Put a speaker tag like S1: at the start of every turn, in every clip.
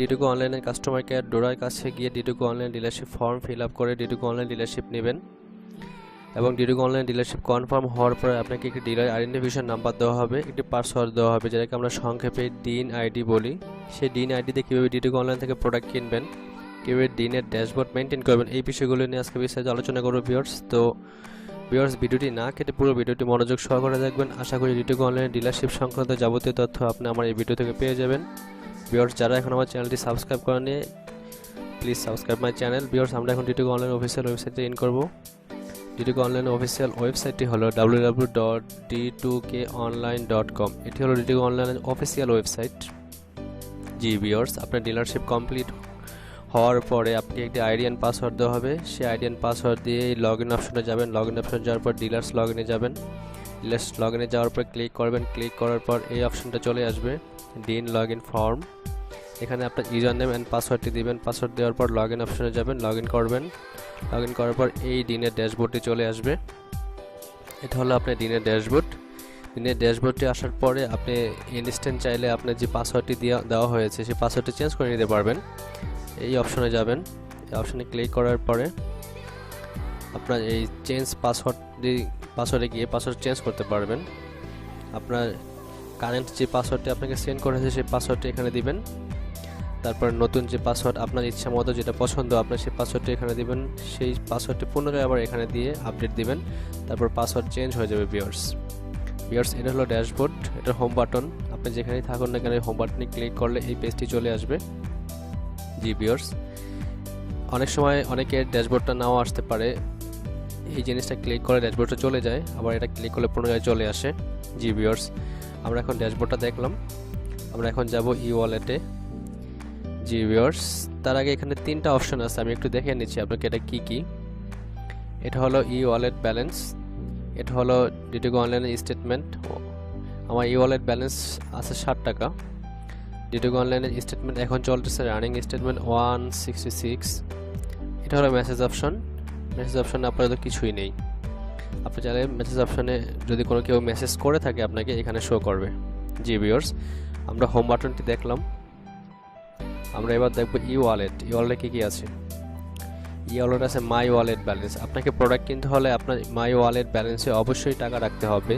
S1: ডিটুকো অনলাইনের customer care ডোরার কাছে গিয়ে ডিটুকো online dealership form fill up করে ডিটুকো অনলাইন ডিলারশিপ নেবেন এবং ডিটুকো অনলাইন ডিলারশিপ কনফার্ম হওয়ার পরে আপনাকে একটি ডিলার আইডেন্টিফিকেশন নাম্বার দেওয়া হবে, একটি পাসওয়ার্ড দেওয়া হবে যেটাকে আমরা সংক্ষেপে ডিন আইডি বলি। সেই ডিন আইডিতে কীভাবে ডিটুকো অনলাইন থেকে প্রোডাক্ট কিনবেন, কীভাবে ডিনের ড্যাশবোর্ড মেনটেন করবেন, এই বিষয়গুলো নিয়ে আজকে বিস্তারিত আলোচনা করব ভিউয়ার্স। তো ভিউয়ার্স, ভিডিওটি না কেটে পুরো ভিডিওটি মনোযোগ সহকারে দেখবেন। আশা করি ডিটুকো অনলাইন ডিলারশিপ সংক্রান্ত যাবতীয় তথ্য আপনি আমার এই ভিডিও থেকে পেয়ে যাবেন। ভিউয়ার্স, যারা এখন আমার চ্যানেলটি সাবস্ক্রাইব করেননি please subscribe my channel. Viewers, আমরা এখন ডিটুকো অনলাইন অফিসিয়াল ওয়েবসাইটে ইন করব। ডিটুকো অনলাইন অফিসিয়াল ওয়েবসাইটটি হলো www.d2konline.com। এটি হলো ডিটুকো অনলাইন অফিসিয়াল ওয়েবসাইট। জি ভিউয়ার্স, আপনার ডিলারশিপ কমপ্লিট হওয়ার পরে আপনি একটি আইডি অ্যান্ড পাসওয়ার্ড দেওয়া হবে। সেই আইডি অ্যান্ড পাসওয়ার্ড দিয়ে লগ ইন অপশনে যাবেন। লগ ইন অপশনে যাওয়ার পর ডিলার্স লগ ইনে যাবেন। ডিলার্স লগ ইনে যাওয়ার পর ক্লিক করবেন। ক্লিক করার পর এই অপশনটা চলে আসবে, ডিন লগ ইন ফর্ম। এখানে আপনার ইউজার নেম অ্যান্ড পাসওয়ার্ডটি দিবেন। পাসওয়ার্ড দেওয়ার পর লগ ইন অপশনে যাবেন, লগ ইন করবেন। লগ ইন করার পর এই ডিনের ড্যাশবোর্ডটি চলে আসবে। এটা হলো আপনার ডিনের ড্যাশবোর্ড। ডিনের ড্যাশবোর্ডটি আসার পরে আপনি ইনস্ট্যান্ট চাইলে আপনার যে পাসওয়ার্ডটি দেওয়া হয়েছে সেই পাসওয়ার্ডটি চেঞ্জ করে নিতে পারবেন। এই অপশনে যাবেন। এই অপশনে ক্লিক করার পরে আপনার এই চেঞ্জ পাসওয়ার্ডে গিয়ে পাসওয়ার্ড চেঞ্জ করতে পারবেন। আপনার কারেন্ট যে পাসওয়ার্ডটি আপনাকে সেন্ড করেছে সেই পাসওয়ার্ডটি এখানে দিবেন। তারপর নতুন যে পাসওয়ার্ড আপনার ইচ্ছা মতো যেটা পছন্দ আপনার সেই পাসওয়ার্ডটি এখানে দিবেন। সেই পাসওয়ার্ডটি পুনরায় আবার এখানে দিয়ে আপডেট দিবেন। তারপর পাসওয়ার্ড চেঞ্জ হয়ে যাবে। ভিউয়ার্স, এটা হলো ড্যাশবোর্ড, এটা হোম বাটন। আপনি যেখানেই থাকুন না কেন হোম বাটনে ক্লিক করলে এই পেজটি চলে আসবে। জি ভিউয়ার্স, অনেক সময় অনেকের ড্যাশবোর্ডটা নাও আসতে পারে। এই জিনিসটা ক্লিক করে ড্যাশবোর্ডটা চলে যায়, আবার এটা ক্লিক করলে পুনরায় চলে আসে। জি ভিউয়ার্স, আমরা এখন ড্যাশবোর্ডটা দেখলাম। আমরা এখন যাব ই ওয়ালেটে। জি ভিউয়ার্স, তার আগে এখানে তিনটা অপশন আছে, আমি একটু দেখে নিচ্ছি আপনাকে এটা কি কি। এটা হলো ই ওয়ালেট ব্যালেন্স, এটা হলো ডিটুকো অনলাইনের স্টেটমেন্ট। আমার ই ওয়ালেট ব্যালেন্স আছে 60 টাকা। ডিটুকো অনলাইনের স্টেটমেন্ট এখন চলতেছে রানিং স্টেটমেন্ট 166। এটা হলো মেসেজ অপশন। মেসেজ অপশনে আপাতত কিছুই নেই। আপনি চাইলে মেসেজ অপশনে যদি কোনো কেউ মেসেজ করে থাকে আপনাকে এখানে শো করবে। জি ভিউয়ার্স, আমরা হোম বাটনটি দেখলাম। আমরা এবার দেখব ই ওয়ালেট। ই ওয়ালেটে কী কী আছে? ই ওয়ালেট আছে মাই ওয়ালেট ব্যালেন্স। আপনাকে প্রোডাক্ট কিনতে হলে আপনার মাই ওয়ালেট ব্যালেন্সে অবশ্যই টাকা রাখতে হবে।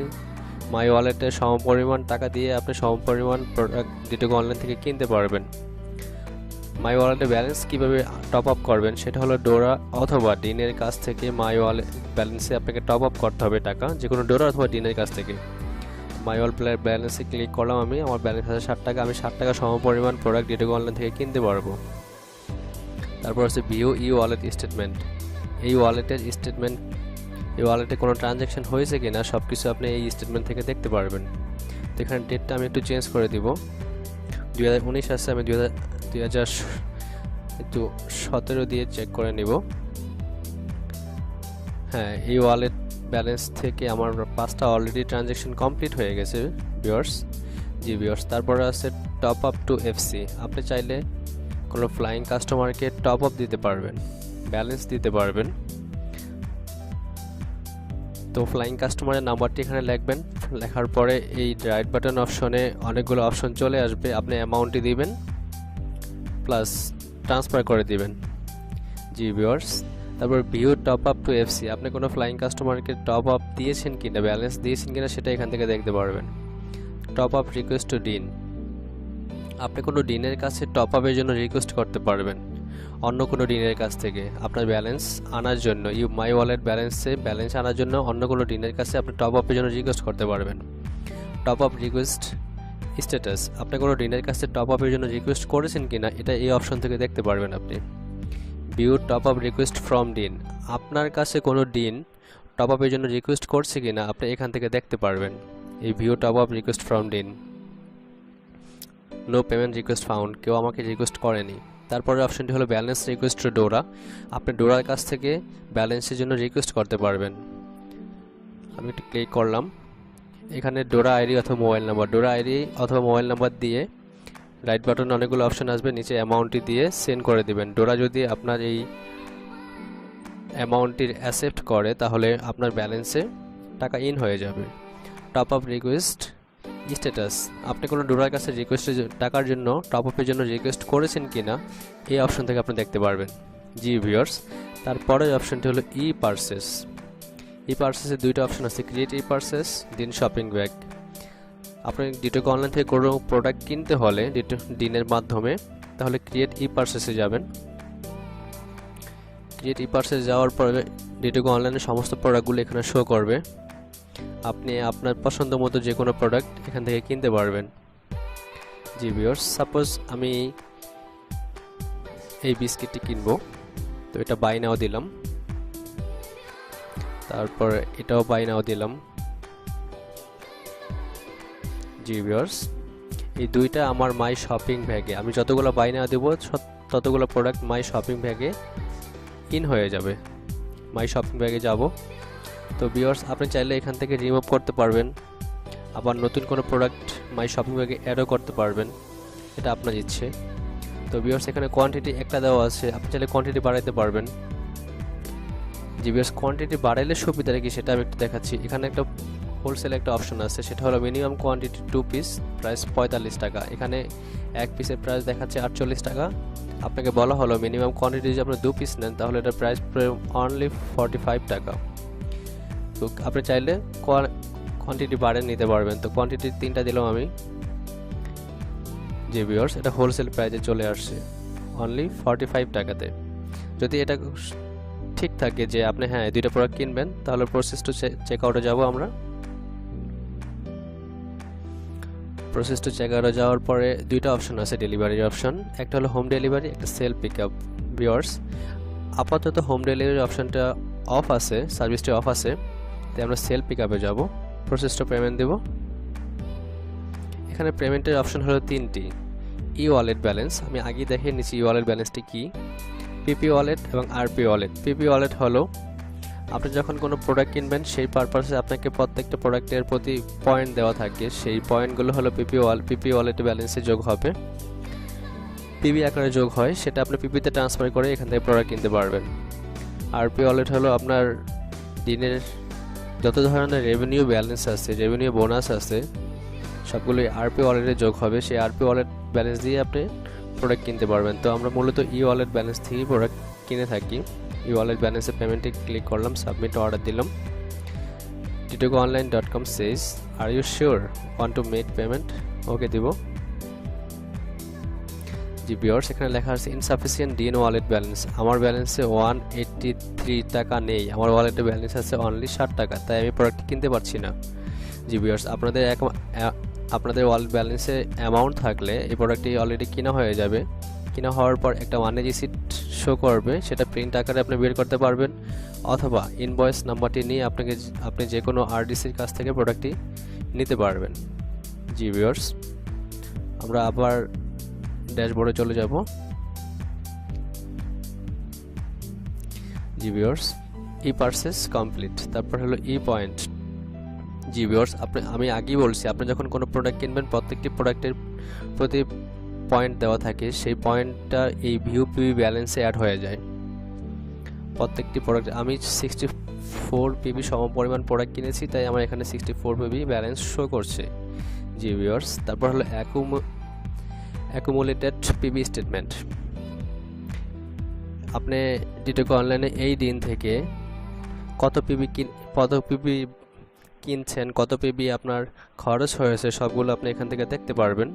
S1: মাই ওয়ালেটে সমপরিমাণ টাকা দিয়ে আপনি সমপরিমাণ প্রোডাক্ট ডিটুকো অনলাইন থেকে কিনতে পারবেন। মাই ওয়ালেটে ব্যালেন্স কীভাবে টপ আপ করবেন সেটা হলো ডোরা অথবা ডিনের কাছ থেকে মাই ওয়ালেট ব্যালেন্সে আপনাকে টপ আপ করতে হবে টাকা, যে কোনো ডোরা অথবা ডিনের কাছ থেকে। মাই ওয়ালেট ব্যালেন্সে ক্লিক করলাম আমি, আমার ব্যালেন্স আছে 60 টাকা। আমি 60 টাকা সমপরিমাণ প্রোডাক্ট ডিটুকো অনলাইন থেকে কিনতে পারবো। তারপর হচ্ছে ভিউ ই ওয়ালেট স্টেটমেন্ট। এই ওয়ালেটের স্টেটমেন্ট, এই ওয়ালেটে কোনো ট্রানজ্যাকশন হয়েছে কিনা সব কিছু আপনি এই স্টেটমেন্ট থেকে দেখতে পারবেন। তো এখানে ডেটটা আমি একটু চেঞ্জ করে দিব। 2019 আছে, আমি 2017 দিয়ে চেক করে নিব। হ্যাঁ, এই ওয়ালেট ব্যালেন্স থেকে আমার 5টা অলরেডি ট্রানজ্যাকশন কমপ্লিট হয়ে গেছে ভিউয়ার্স। জি ভিউয়ার্স, তারপরে আছে টপ আপ টু এফসি। আপনি চাইলে কোনো ফ্লাইং কাস্টমারকে টপ আপ দিতে পারবেন, ব্যালেন্স দিতে পারবেন। তো ফ্লাইং কাস্টমারের নাম্বারটি এখানে লিখবেন। লেখার পরে এই রাইট বাটন অপশনে অনেকগুলো অপশন চলে আসবে। আপনি অ্যামাউন্টটি দিবেন প্লাস ট্রান্সফার করে দিবেন। জি ভিউয়ার্স, তারপর view top up to FC. আপনি কোনো ফ্লাইং কাস্টমারকে টপ আপ দিয়েছেন কিনা, ব্যালেন্স দিয়েছেন কিনা সেটা এখান থেকে দেখতে পারবেন। Top up request to dean. আপনি কোনো ডিনের কাছে টপ আপের জন্য রিকোয়েস্ট করতে পারবেন অন্য কোনো ডিনের কাছ থেকে আপনার ব্যালেন্স আনার জন্য। মাই ওয়ালেট ব্যালেন্সে ব্যালেন্স আনার জন্য অন্য কোনো ডিনের কাছে আপনি টপ আপের জন্য রিকোয়েস্ট করতে পারবেন। Top up request status. আপনি কোনো ডিনের কাছে টপ আপের জন্য রিকোয়েস্ট করেছেন কিনা এটা এই অপশন থেকে দেখতে পারবেন আপনি। View top up request from dean. আপনার কাছে কোনো ডিন টপ আপের জন্য রিকোয়েস্ট করছে কিনা আপনি এখান থেকে দেখতে পারবেন। এই view top up request from dean. No payment request found. কেউ আমাকে রিকোয়েস্ট করেনি। তারপরে অপশনটি হলো ব্যালেন্স রিকোয়েস্ট টু ডোরা। আপনি ডোরার কাছ থেকে ব্যালেন্সের জন্য রিকোয়েস্ট করতে পারবেন। আমি একটু ক্লিক করলাম। এখানে ডোরা আইডি অথবা মোবাইল নাম্বার, ডোরা আইডি অথবা মোবাইল নাম্বার দিয়ে রাইট বাটনে অনেকগুলো অপশন আসবে, নিচে অ্যামাউন্টটি দিয়ে সেন্ড করে দিবেন। ডোরা যদি আপনার এই অ্যামাউন্টটি অ্যাকসেপ্ট করে তাহলে আপনার ব্যালেন্সে টাকা ইন হয়ে যাবে। টপ আপ রিকোয়েস্ট স্ট্যাটাস, আপনি কোনো ডোনার কাছে রিকোয়েস্টের টাকার জন্য টপ আপের জন্য রিকোয়েস্ট করেছেন কিনা এই অপশন থেকে আপনি দেখতে পারবেন। জি ভিউয়ার্স, তারপরের অপশনটি হলো ই পারচেস। ই পারচেসের দুইটা অপশন আছে, ক্রিয়েট ই পারচেস দিন শপিং ব্যাগ। আপনি ডিটোকো অনলাইন থেকে কোনো প্রোডাক্ট কিনতে হলে দিনের মাধ্যমে, তাহলে ক্রিয়েট ই পারচেসে যাবেন। ক্রিয়েট ই পারচেস যাওয়ার পরে ডিটোকো অনলাইনের সমস্ত প্রোডাক্টগুলো এখানে শো করবে। আপনি আপনার পছন্দ মতো যে কোনো প্রোডাক্ট এখান থেকে কিনতে পারবেন। জি ভিউয়ার্স, সাপোজ আমি এই বিস্কিটটি কিনবো, তো এটা বাই নাও দিলাম, তারপর এটাও বাই নাও দিলাম। জি ভিউয়ার্স, এই দুইটা আমার মাই শপিং ব্যাগে, আমি যতগুলো বাই নাও দেবো ততগুলো প্রোডাক্ট মাই শপিং ব্যাগে ইন হয়ে যাবে। মাই শপিং ব্যাগে যাব। তো ভিউয়ার্স, আপনি চাইলে এখান থেকে রিমুভ করতে পারবেন, আবার নতুন কোনো প্রোডাক্ট মাই শপিং ব্যাগে অ্যাডও করতে পারবেন, এটা আপনার ইচ্ছে। তো ভিউয়ার্স, এখানে কোয়ান্টিটি একটা দেওয়া আছে, আপনি চাইলে কোয়ান্টিটি বাড়াইতে পারবেন। জি ভিউয়ার্স, কোয়ান্টিটি বাড়াইলে সুবিধা কি সেটা আমি একটু দেখাচ্ছি। এখানে একটা হোলসেল একটা অপশন আছে, সেটা হলো মিনিমাম কোয়ান্টিটি 2 পিস, প্রাইস 45 টাকা। এখানে এক পিসের প্রাইস দেখাচ্ছে 48 টাকা। আপনাকে বলা হলো মিনিমাম কোয়ান্টিটি যদি আপনি 2 পিস নেন তাহলে এটার প্রাইস অনলি 45 টাকা। তো আপনি চাইলে কোয়ান্টিটি বাড়িয়ে নিতে পারবেন। তো কোয়ান্টিটি 3টা দিলাম আমি। জি ভিউয়ার্স, এটা হোলসেল প্রাইসে চলে আসছে অনলি 45 টাকাতে। যদি এটা ঠিক থাকে যে আপনি হ্যাঁ দুইটা প্রোডাক্ট কিনবেন, তাহলে প্রসেস টু চেক আউটে যাব আমরা। প্রসেস টু চেক আউটে যাওয়ার পরে দুইটা অপশন আছে ডেলিভারির অপশন, একটা হলো হোম ডেলিভারি, একটা সেলফ পিক আপ। ভিউয়ার্স, আপাতত হোম ডেলিভারি অপশনটা অফ আছে, সার্ভিসটি অফ আছে, তাই আমরা সেলফ পিক আপে যাব। প্রসেস টু পেমেন্ট দেব। এখানে পেমেন্টের অপশন হলো 3টি। ই ওয়ালেট ব্যালেন্স, আমি আগেই দেখিয়ে নিচ্ছি ই ওয়ালেট ব্যালেন্সটি কি। পিপি ওয়ালেট এবং আরপি ওয়ালেট। পিপি ওয়ালেট হলো আপনি যখন কোনো প্রোডাক্ট কিনবেন সেই পারপাসে আপনাকে প্রত্যেকটা প্রোডাক্টের প্রতি পয়েন্ট দেওয়া থাকে, সেই পয়েন্টগুলো হলো পিপি ওয়ালেট ব্যালেন্সে যোগ হবে, পিবি আকারে যোগ হয়, সেটা আপনি পিপিতে ট্রান্সফার করে এখান থেকে প্রোডাক্ট কিনতে পারবেন। আরপি ওয়ালেট হলো আপনার দিনের যত ধরনের রেভিনিউ ব্যালেন্স আছে, রেভিনিউ বোনাস আছে, সবগুলোই আরপি ওয়ালেটে যোগ হবে। সেই আরপি ওয়ালেট ব্যালেন্স দিয়ে আপনি প্রোডাক্ট কিনতে পারবেন। তো আমরা মূলত ই ওয়ালেট ব্যালেন্স থেকেই প্রোডাক্ট কিনে থাকি। ই ওয়ালেট ব্যালেন্সে পেমেন্টে ক্লিক করলাম, সাবমিট অর্ডার দিলাম। ditokoonline.com says are you sure want to make payment, ওকে দিব। জি ভিউয়ার্স, এখানে লেখা আছে ইনসাফিসিয়েন্ট ডিএন ওয়ালেট ব্যালেন্স। আমার ব্যালেন্সে 183 টাকা নেই, আমার ওয়ালেটে ব্যালেন্স আছে অনলি 60 টাকা, তাই আমি প্রোডাক্ট কিনতে পারছি না। জি ভিউয়ার্স, আপনাদের ওয়ালেট ব্যালেন্সে অ্যামাউন্ট থাকলে এই প্রোডাক্টটি অলরেডি কিনা হয়ে যাবে। কিনা হওয়ার পর একটা ওয়ান রিসিট শো করবে, সেটা প্রিন্ট আকারে আপনি বের করতে পারবেন, অথবা ইনভয়েস নাম্বারটি নিয়ে আপনি যে কোনো আরডিসির কাছ থেকে প্রোডাক্টটি নিতে পারবেন। জি ভিউয়ার্স, আমরা আবার ড্যাশবোর্ডে চলে যাব। জি ভিউয়ার্স, ই পারচেস কমপ্লিট, তারপর হলো ই পয়েন্ট। জি ভিউয়ার্স, আমি আগেই বলছি, আপনি যখন কোনো প্রোডাক্ট কিনবেন প্রত্যেকটি প্রোডাক্টের প্রতি পয়েন্ট দেওয়া থাকে, সেই পয়েন্টটা এই ভিউ পিবি ব্যালেন্সে অ্যাড হয়ে যায়। প্রত্যেকটি প্রোডাক্ট আমি 64 পিবি সমপরিমাণ প্রোডাক্ট কিনেছি, তাই আমার এখানে 64 পিবি ব্যালেন্স শো করছে। জি ভিউয়ার্স, তারপর হলো অ্যাকুমুলেটেড পিবি স্টেটমেন্ট। আপনি ডিটোকো অনলাইনে এই দিন থেকে কত পিবি কিনছেন, কত পিবি আপনার খরচ হয়েছে, সবগুলো আপনি এখান থেকে দেখতে পারবেন।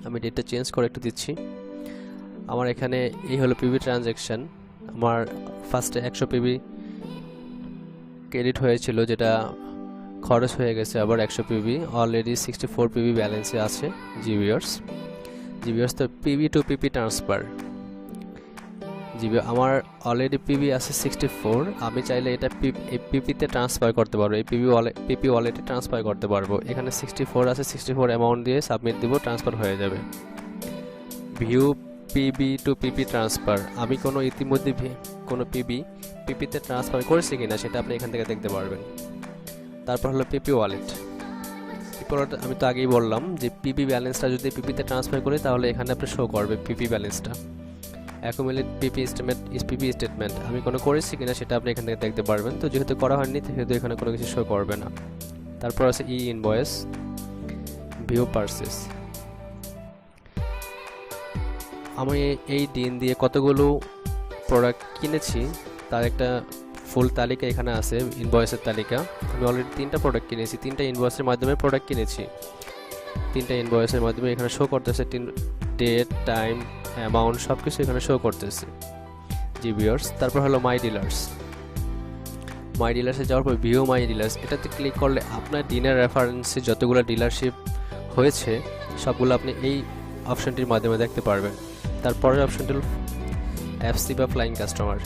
S1: আমি ডেটটা চেঞ্জ করে একটু দিচ্ছি। আমার এখানে এই হলো পিবি ট্রানজ্যাকশন। আমার ফার্স্টে 100 পিবি ক্রেডিট হয়েছিল, যেটা খরচ হয়ে গেছে আবার 100 পিবি, অলরেডি 64 পিবি ব্যালেন্সে আছে। জি ভিউয়ার্স, তো পিবি টু পিপি ট্রান্সফার। আমার অলরেডি পিবি আছে 64, আমি চাইলে এটা পিপিতে ট্রান্সফার করতে পারবো, এই পিপি ওয়ালেটে ট্রান্সফার করতে পারবো। এখানে 64 আছে, 64 অ্যামাউন্ট দিয়ে সাবমিট দিব, ট্রান্সফার হয়ে যাবে। ভিউ পিবি টু পিপি ট্রান্সফার, আমি ইতিমধ্যে কোনো পিপিতে ট্রান্সফার করেছি কিনা সেটা আপনি এখান থেকে দেখতে পারবেন। তারপর হলো পিপি ওয়ালেট। আমি তো আগেই বললাম যে পিপি ব্যালেন্সটা যদি পিপিতে ট্রান্সফার করি তাহলে এখানে আপনি শো করবে পিপি ব্যালেন্সটা। অ্যাকুমুলেট পিপি স্টেটমেন্ট আমি করেছি কিনা সেটা আপনি এখান থেকে দেখতে পারবেন। তো যেহেতু করা হয়নি সেহেতু এখানে কোনো কিছু শো করবে না। তারপর আছে ই ইনভয়েস। View purchase. আমি এই দিন দিয়ে কতগুলো প্রোডাক্ট কিনেছি তার একটা ফুল তালিকা এখানে আছে, ইনভয়েসের তালিকা। আমি অলরেডি 3টা প্রোডাক্ট কিনেছি, 3টা ইনভয়েসের মাধ্যমে প্রোডাক্ট কিনেছি। 3টা ইনভয়েসের মাধ্যমে এখানে শো করতেছে, ডেট, টাইম, অ্যামাউন্ট সব কিছু এখানে শো করতেছে। জি ভিউয়ার্স, তারপর হলো মাই ডিলার্স। মাই ডিলার্সে যাওয়ার পর ভিউ মাই ডিলার্স, এটাতে ক্লিক করলে আপনার দিনের রেফারেন্সে যতগুলো ডিলারশিপ হয়েছে সবগুলো আপনি এই অপশনটির মাধ্যমে দেখতে পারবেন। তারপরের অপশনটি হল এফসি বা ফ্লাইং কাস্টমার।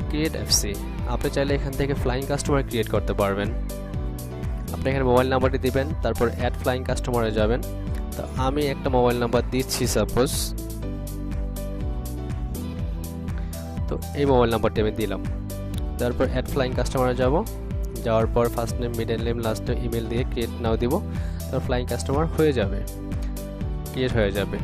S1: ক্রিয়েট এফসি, আপনি চাইলে এখান থেকে ফ্লাইং কাস্টমার ক্রিয়েট করতে পারবেন। আপনি এখানে মোবাইল নাম্বারটি দিবেন, তারপর অ্যাড ফ্লাইং কাস্টমারে যাবেন। তো আমি একটা মোবাইল নাম্বার দিচ্ছি সাপোজ, তো এই মোবাইল নাম্বারটি আমি দিলাম। তারপর অ্যাড ফ্লাইং কাস্টমারে যাওয়ার পর first name, middle name, last name, email দিয়ে ক্রিয়েট নাও দিব। তারপর ফ্লাইং কাস্টমার হয়ে যাবে, ক্রিয়েট হয়ে যাবে।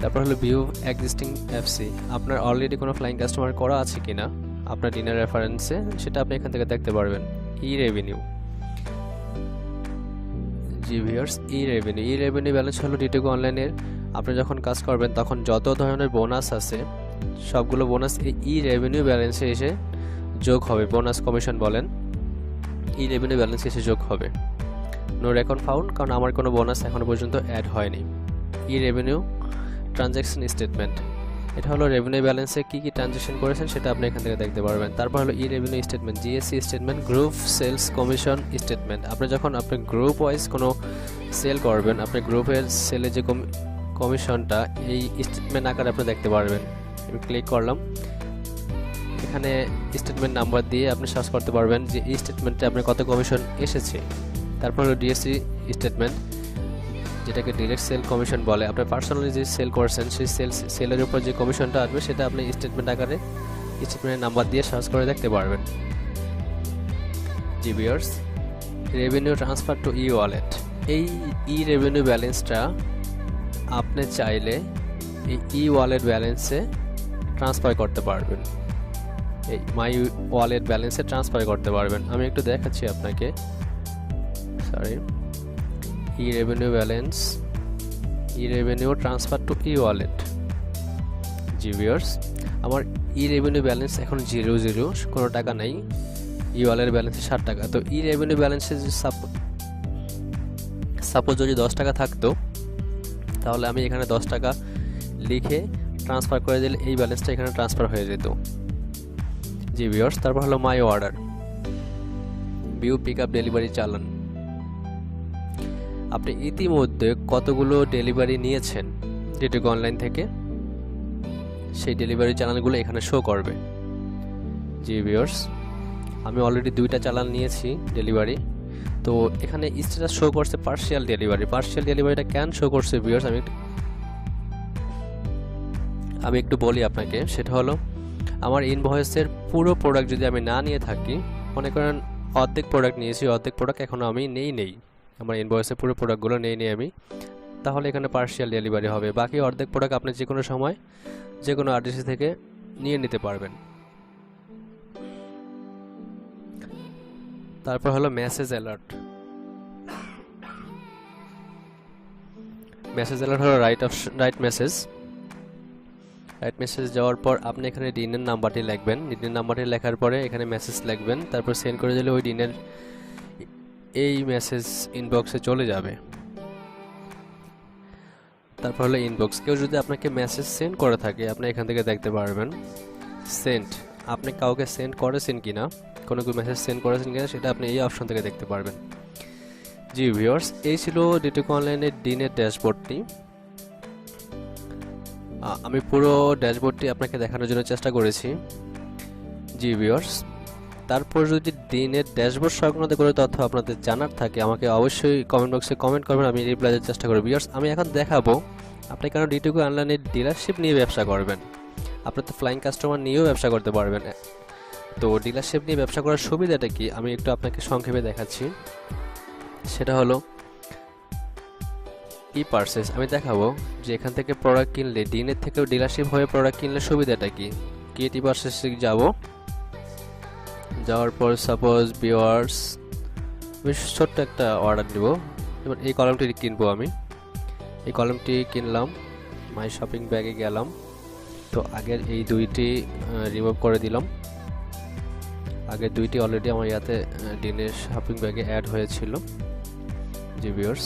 S1: তারপর হলো ভিউ এক্সিস্টিং এফসি, আপনার অলরেডি কোনো ফ্লাইং কাস্টমার করা আছে কিনা আপনার ডিনার রেফারেন্সে সেটা আপনি এখান থেকে দেখতে পারবেন। ই রেভিনিউ, জি ভিউয়ার্স, ই রেভিনিউ ব্যালেন্স হলো ডিটিগো অনলাইনের আপনি যখন কাজ করবেন তখন যত ধরনের বোনাস আছে সবগুলো বোনাস এই ই রেভিনিউ ব্যালেন্সে এসে যোগ হবে। বোনাস কমিশন বলেন, ই রেভিনিউ ব্যালেন্সে এসে যোগ হবে। নো রেকর্ড ফাউন্ড, কারণ আমার কোনো বোনাস এখনো পর্যন্ত অ্যাড হয়নি। ই রেভিনিউ ট্রানজ্যাকশন স্টেটমেন্ট, এটা হলো রেভিনিউ ব্যালেন্সে কী কী ট্রানজ্যাকশন করেছেন সেটা আপনি এখান থেকে দেখতে পারবেন। তারপর হলো E revenue statement, GSC statement, group sales commission statement. আপনি যখন আপনি গ্রুপ ওয়াইজ কোনো সেল করবেন, আপনি গ্রুপের সেলে যে কমিশনটা এই স্টেটমেন্ট আকারে আপনি দেখতে পারবেন। আমি ক্লিক করলাম, এখানে স্টেটমেন্ট নাম্বার দিয়ে আপনি সার্চ করতে পারবেন যে এই স্টেটমেন্টে আপনার কত কমিশন এসেছে। তারপর হলো ডিএসসি স্টেটমেন্ট, যেটাকে ডিরেক্ট সেল কমিশন বলে। আপনি পার্সোনালি যে সেল করছেন সেই সেলের উপর যে কমিশনটা আসবে সেটা আপনি স্টেটমেন্ট আকারে স্টেটমেন্টের নাম্বার দিয়ে সার্চ করে দেখতে পারবেন। জি viewers, revenue transfer to E wallet, এই ই রেভিনিউ ব্যালেন্সটা আপনি চাইলে এই ই ওয়ালেট ব্যালেন্সে ট্রান্সফার করতে পারবেন, এই মাই ওয়ালেট ব্যালেন্সে ট্রান্সফার করতে পারবেন। আমি একটু দেখাচ্ছি আপনাকে, sorry, E revenue balance, E revenue transfer to E wallet. G viewers, আমার ই রেভিনিউ ব্যালেন্স এখন 0 কোনো টাকা নেই, ই ওয়ালেট ব্যালেন্সে 60 টাকা। তো ই রেভিনিউ ব্যালেন্সে সাপোজ যদি 10 টাকা থাকতো তাহলে আমি এখানে 10 টাকা লিখে ট্রান্সফার করে দিলে এই ব্যালেন্সটা এখানে ট্রান্সফার হয়ে যেত। জি ভিউয়ার্স, তারপর হলো my order, view pick up delivery challan. আপনি ইতিমধ্যে কতগুলো ডেলিভারি নিয়েছেন ডিটিগো অনলাইন থেকে সেই ডেলিভারি চালানগুলো এখানে শো করবে। জি ভিউয়ার্স, আমি অলরেডি 2টা চালান নিয়েছি ডেলিভারি। তো এখানে স্ট্যাটাস শো করছে পার্শিয়াল ডেলিভারি। পার্শিয়াল ডেলিভারিটা কেন শো করছে ভিউয়ার্স আমি একটু বলি আপনাকে। সেটা হলো আমার ইনভয়েসের পুরো প্রোডাক্ট যদি আমি না নিয়ে থাকি, মনে করেন অর্ধেক প্রোডাক্ট নিয়েছি, অর্ধেক প্রোডাক্ট এখনও আমি নেই আমার ইনভয়েসের পুরো প্রোডাক্টগুলো নেই আমি, তাহলে এখানে পার্শিয়াল ডেলিভারি হবে। বাকি অর্ধেক প্রোডাক্ট আপনি যে কোনো সময় যে কোনো আরডিসি থেকে নিয়ে নিতে পারবেন। তারপর হলো মেসেজ অ্যালার্ট। মেসেজ অ্যালার্ট হলো রাইট মেসেজ যাওয়ার পর আপনি এখানে ডিনের নাম্বারটি লিখবেন। ডিনের নাম্বারটি লেখার পরে এখানে মেসেজ লিখবেন, তারপর সেন্ড করে দিলে ওই ডিনের এই মেসেজ ইনবক্সে চলে যাবে। তারপর হলো ইনবক্স, কেউ যদি আপনাকে মেসেজ সেন্ড করে থাকে আপনি এখান থেকে দেখতে পারবেন সেন্ড, আপনি কাউকে সেন্ড করেছেন কিনা, কোনো মেসেজ সেন্ড করেছেন কিনা সেটা আপনি এই অপশন থেকে দেখতে পারবেন। জি ভিউয়ার্স, এই ছিল ডিটিগো অনলাইনের দিনের ড্যাশবোর্ডটি। আমি পুরো ড্যাশবোর্ডটি আপনাকে দেখানোর জন্য চেষ্টা করেছি। জি ভিউয়ার্স, তারপর যদি দিনের ড্যাশবোর্ড সংক্রান্ত কোনো তথ্য আপনাদের জানার থাকে আমাকে অবশ্যই কমেন্ট বক্সে কমেন্ট করবেন, আমি রিপ্লাই দেওয়ার চেষ্টা করব। ভিউয়ার্স, আমি এখন দেখাবো আপনি কেন ডিটিগো অনলাইনের ডিলারশিপ নিয়ে ব্যবসা করবেন। আপনি তো ফ্লাইং কাস্টমার নিয়েও ব্যবসা করতে পারবেন, তো ডিলারশিপ নিয়ে ব্যবসা করার সুবিধাটা কি আমি একটু আপনাকে সংক্ষেপে দেখাচ্ছি। সেটা হলো ই পারচেস। আমি দেখাবো যে এখান থেকে প্রোডাক্ট কিনলে দিনের থেকেও ডিলারশিপ হয়ে প্রোডাক্ট কিনলে সুবিধাটা কি। ই পারচেসে যাওয়ার পর সাপোজ ভিউয়ার্স আমি ছোট্ট একটা অর্ডার নিব, এবার এই কলমটি কিনবো আমি। এই কলমটি কিনলাম, মাই শপিং ব্যাগে গেলাম। তো আগের এই দুইটি রিমুভ করে দিলাম। আগের দুইটি অলরেডি আমার ইয়াতে দিনের শপিং ব্যাগে অ্যাড হয়েছিল। জি ভিউয়ার্স,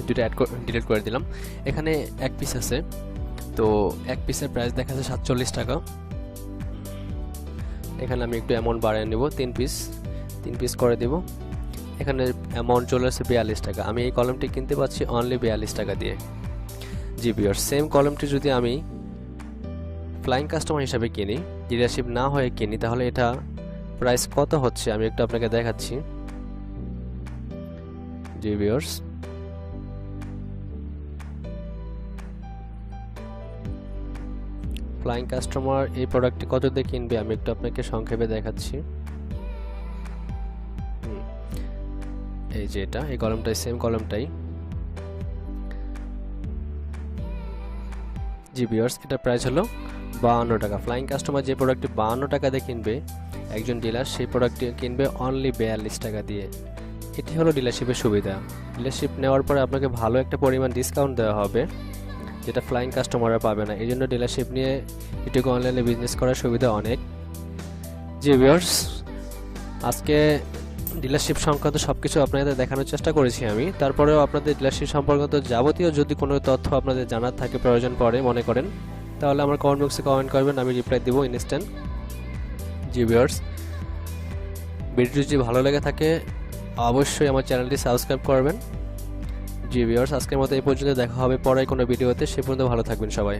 S1: দুইটা ডিলিট করে দিলাম। এখানে এক পিস আছে, তো এক পিসের প্রাইস দেখা যাচ্ছে 47 টাকা। এখানে আমি একটু অ্যামাউন্ট বাড়িয়ে নেব, 3 পিস করে দেব। এখানে অ্যামাউন্ট চলে আসছে 42 টাকা। আমি এই কলমটি কিনতে পাচ্ছি অনলি 42 টাকা দিয়ে। জি ভিউয়ার্স, সেম কলমটি যদি আমি ফ্লাইং কাস্টমার হিসাবে কিনি, ডিলারশিপ না হয়ে কিনি, তাহলে এটা প্রাইস কত হচ্ছে আমি একটু আপনাকে দেখাচ্ছি। জি ভিউয়ার্স, ফ্লাইং কাস্টমার এই প্রোডাক্টটি কত দিয়ে কিনবে আমি একটু আপনাকে সংক্ষেপে দেখাচ্ছি। এই যে এটা, এই কলমটাই, সেম কলমটাই। জি ভিউয়ার্স, এটা প্রাইস হলো 52 টাকা। ফ্লাইং কাস্টমার যে প্রোডাক্টটি 52 টাকা দিয়ে কিনবে, একজন ডিলার সেই প্রোডাক্টটি কিনবে অনলি 42 টাকা দিয়ে। এটি হলো ডিলারশিপের সুবিধা। ডিলারশিপ নেওয়ার পরে আপনাকে ভালো একটা পরিমাণ ডিসকাউন্ট দেওয়া হবে, যেটা ফ্লাইং কাস্টমাররা পাবে না। এই জন্য ডিলারশিপ নিয়ে এটুকু অনলাইনে বিজনেস করার সুবিধা অনেক। জি ভিউয়ার্স, আজকে ডিলারশিপ সংক্রান্ত সব কিছু আপনাদের দেখানোর চেষ্টা করেছি আমি। তারপরেও আপনাদের ডিলারশিপ সম্পর্কিত যাবতীয় যদি কোনো তথ্য আপনাদের জানার থাকে, প্রয়োজন পড়ে মনে করেন, তাহলে আমার কমেন্ট বক্সে কমেন্ট করবেন, আমি রিপ্লাই দেবো ইনস্ট্যান্ট। জি ভিউয়ার্স, ভিডিওটি যদি ভালো লেগে থাকে অবশ্যই আমার চ্যানেলটি সাবস্ক্রাইব করবেন। জি ভিউয়ার্স, আজকের মতো এই পর্যন্ত, দেখা হবে পরে কোনো ভিডিওতে। সে পর্যন্ত ভালো থাকবেন সবাই।